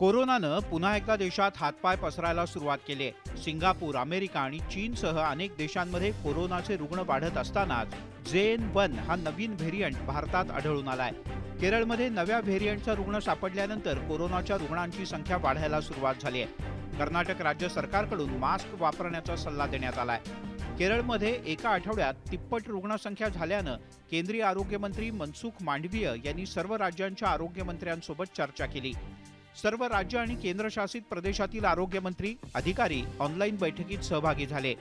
कोरोनानं पुन्हा एकदा देशात हातपाय पसरायला सुरुवात केली आहे। सिंगापूर, अमेरिका आणि चीनसह अनेक देशांमध्ये कोरोनाचे रुग्ण वाढत असतानाच JN1 हा नवीन व्हेरियंट भारतात आढळून आलाय। केरळमध्ये नव्या व्हेरियंटचा रुग्ण सापडल्यानंतर कोरोनाच्या रुग्णांची संख्या वाढायला सुरुवात झाली आहे। कर्नाटक राज्य सरकारकडून मास्क वापरण्याचा सल्ला देण्यात आलाय। केरळमध्ये एका आठवड्यात तिप्पट रुग्णसंख्या झाल्यानं केंद्रीय आरोग्य मंत्री मनसुख मांडवीय यांनी सर्व राज्यांच्या आरोग्य मंत्र्यांसोबत चर्चा केली। सर्व राज्य आणि केंद्रशासित प्रदेशातील आरोग्य मंत्री, अधिकारी ऑनलाईन बैठकीत सहभागी झाले।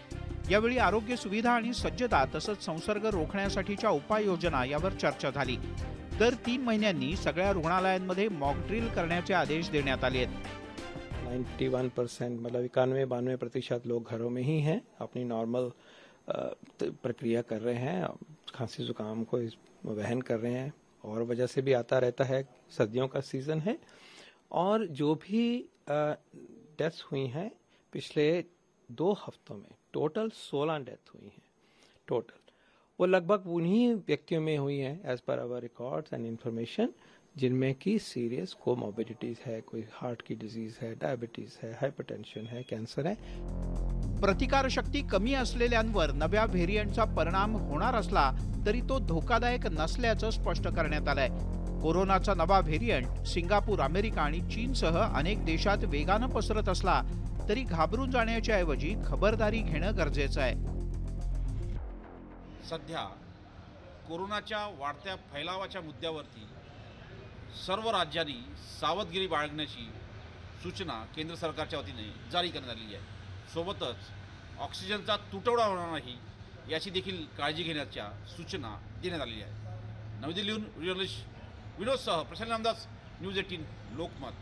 यावेळी आरोग्य सुविधा आणि सज्जता तसंच संसर्ग रोखण्यासाठीच्या उपाययोजना यावर चर्चा झाली। दर 3 महिन्यांनी सगळ्या रुग्णालयांमध्ये मॉक ड्रिल करण्याचे आदेश देण्यात आले आहेत। 91% मतलब 91-92% लोग घरों में ही हैं, अपनी नॉर्मल प्रक्रिया कर रहे हैं, खांसी जुकाम को वहन कर रहे हैं और वजह से भी आता रहता है। सर्दियों का सीजन है और जो भी डेथ्स हुई हैं पिछले 2 हफ्तों में टोटल 16 डेथ हुई हैं टोटल। वो लगभग उन्हीं व्यक्तियों में हुई हैं as per hour records end information जिनमें की सीरियस कोमॉर्बिडिटीज है, कोई हार्ट की डिजीज है, डायबिटीज है, हाइपरटेंशन है, कैंसर है। प्रतिकारशक्ती कमी असलेल्यांवर नव्या व्हेरियंटचा परिणाम होणार असला तरी तो धोकादायक नसल्याचं स्पष्ट करण्यात आलंय। कोरोनाचा नवा व्हेरियंट सिंगापूर, अमेरिका आणि चीनसह अनेक देशात वेगानं पसरत असला तरी घाबरून जाण्याच्या ऐवजी खबरदारी घेणं गरजेचं आहे। सध्या कोरोनाच्या वाढत्या फैलावाच्या मुद्द्यावरती सर्व राज्यांनी सावधगिरी बाळगण्याची सूचना केंद्र सरकारच्या वतीने जारी करण्यात आली आहे। सोबतच ऑक्सिजनचा तुटवडा होणार नाही याची देखील काळजी घेण्याच्या सूचना देण्यात आलेल्या आहेत। नवी दिल्लीहून जर्नलिस्ट विनोदसह प्रशांत रामदास, न्यूज 18 लोकमत।